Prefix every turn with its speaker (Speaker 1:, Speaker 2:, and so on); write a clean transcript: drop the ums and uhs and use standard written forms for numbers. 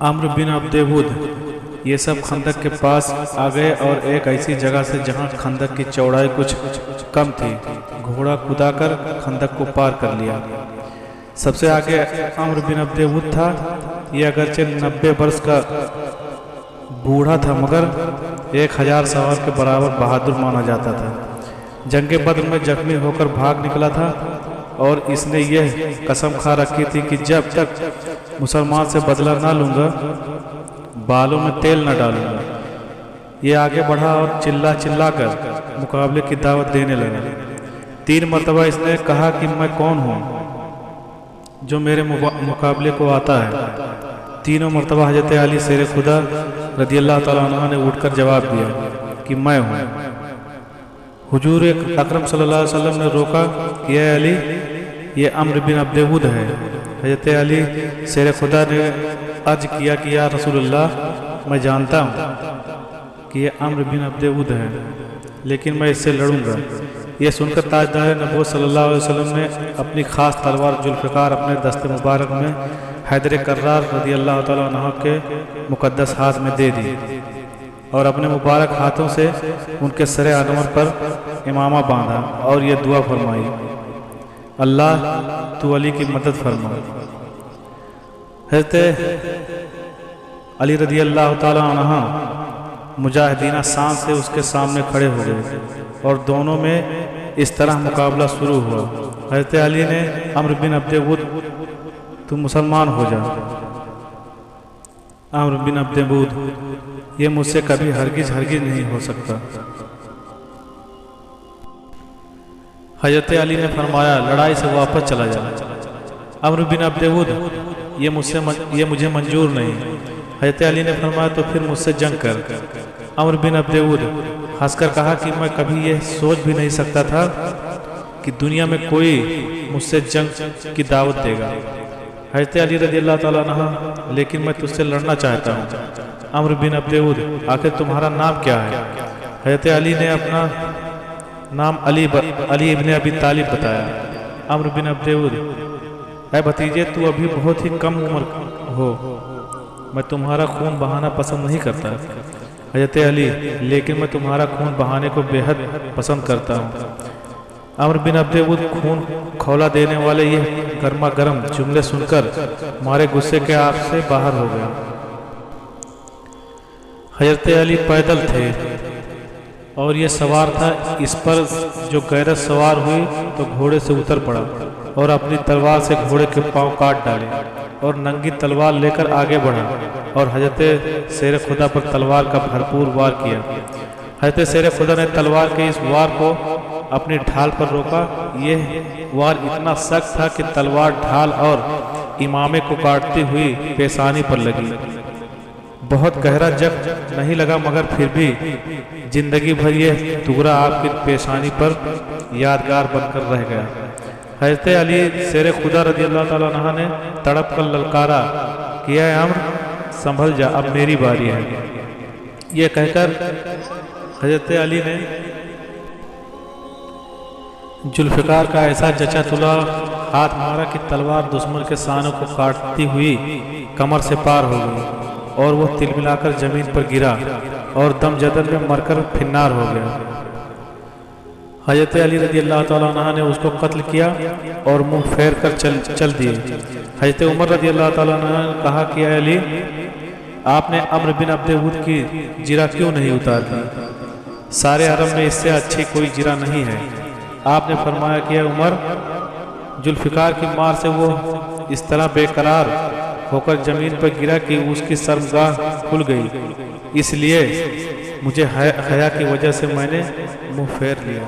Speaker 1: अम्र बिन अब्देवुद ये सब खंदक के पास आ गए और एक ऐसी जगह से जहां खंदक की चौड़ाई कुछ कम थी, घोड़ा कुदाकर खंदक को पार कर लिया। सबसे आगे अम्र बिन अब्देवुद था। ये अगरचे 90 वर्ष का बूढ़ा था, मगर 1000 सवार के बराबर बहादुर माना जाता था। जंगे बद्र में जख्मी होकर भाग निकला था और इसने यह कसम खा रखी थी कि जब तक मुसलमान से बदला ना लूंगा, बालों में तेल न डालूंगा। ये आगे बढ़ा और चिल्ला कर मुकाबले की दावत देने लगा। 3 मरतबा इसने कहा कि मैं कौन हूँ जो मेरे मुकाबले को आता है। तीनों मरतबा हजरत अली शेर खुदा रदियल्लाहु ताला अन्हु ने उठकर जवाब दिया कि मैं हूँ। हुजूर अकरम सल्लल्लाहु अलैहि वसल्लम ने रोका कि ये अली, ये अम्र बिन अब्देवुद है। हजरत अली शेर खुदा ने अर्ज किया कि या रसूलुल्लाह, मैं जानता हूँ कि ये अम्र बिन अब्देवुद है, लेकिन मैं इससे लड़ूंगा। यह सुनकर ताजदार नबूवत सल्लल्लाहु अलैहि वसल्लम ने अपनी खास तलवार जुल्फ़िकार अपने दस्ते मुबारक में हैदर कर्रार रदियल्लाहु ताला अन्हु के मुक़द्दस हाथ में दे दी और अपने मुबारक हाथों से उनके सरे अनवर पर इमामा बांधा और ये दुआ फरमाई, अल्लाह तू अली की मदद फरमा। हज़रत अली रदियल्लाहु ताला अन्हु मुजाहिदीना शान से उसके सामने खड़े हो गए और दोनों में इस तरह मुकाबला शुरू हुआ। हज़रत अली ने अम्र बिन अब्देवुद, तू मुसलमान हो जा। अम्र बिन अब्देवुद, ये मुझसे कभी हरगिज नहीं हो सकता। हज़रत अली ने फरमाया, लड़ाई से वापस चला जा। अम्र बिन अब्देवुद, ये मुझे मंजूर नहीं। हज़रत अली ने फरमाया, तो फिर मुझसे जंग कर। अम्र बिन अब्देवुद हंसकर कहा कि मैं कभी ये सोच भी नहीं सकता था कि दुनिया में कोई मुझसे जंग की दावत देगा। हज़रत अली रज़ियल्लाहु ताला अन्हु, लेकिन मैं तुझसे लड़ना चाहता हूँ। अम्र बिन अब्देवुद, आखिर तुम्हारा नाम क्या है? हज़रत अली ने अपना नाम अली इब्न अबी तालिब बताया। अम्र बिन अब्देवुद, ऐ भतीजे, तू अभी बहुत ही कम उम्र हो, मैं तुम्हारा खून बहाना पसंद नहीं करता। हज़रत अली, लेकिन मैं तुम्हारा खून बहाने को बेहद पसंद करता हूँ। अम्र बिन अब्देवुद खून खौला देने वाले ये गर्मा गर्म जुमले सुनकर मारे गुस्से के आप से बाहर हो गया। हज़रत अली पैदल थे और ये सवार था। इस पर जो गैरत सवार हुई तो घोड़े से उतर पड़ा और अपनी तलवार से घोड़े के पांव काट डाले और नंगी तलवार लेकर आगे बढ़ा और हज़रत शेर खुदा पर तलवार का भरपूर वार किया। हज़रत शेर खुदा ने तलवार के इस वार को अपनी ढाल पर रोका। यह वार इतना सख्त था कि तलवार ढाल और इमामे को काटती हुई पेशानी पर लगी। बहुत गहरा जख्म नहीं लगा, मगर फिर भी जिंदगी भर यह टुकड़ा आपकी पेशानी पर यादगार बनकर रह गया। हज़रत अली शेर खुदा रज़ियल्लाहु ताला अन्हु ने तड़प कर ललकारा कि ऐ अम्र, संभल जा, अब मेरी बारी है। यह कहकर हज़रत अली ने जुल्फ़िकार का ऐसा जचा तुला हाथ मारा कि तलवार दुश्मन के सानों को काटती हुई कमर से पार हो गई और वह तिलमिलाकर जमीन पर गिरा और दम जदन में मरकर फिन्नार हो गया। हज़रत अली रज़ियल्लाहु ताला अन्हु ने उसको कत्ल किया और मुंह फेर कर चल दिए। हज़रत उमर रज़ियल्लाहु ताला अन्हु ने कहा कि अली, आपने अम्र बिन अब्देवुद की जिरा क्यों नहीं उतार दी? सारे अरब में इससे अच्छी कोई जिरा नहीं है। आपने फरमाया कि उमर, जुल्फ़िकार की मार से वो इस तरह बेकरार होकर जमीन पर गिरा कि उसकी शर्मगाह खुल गई, इसलिए मुझे हया की वजह से मैंने मुंह फेर लिया।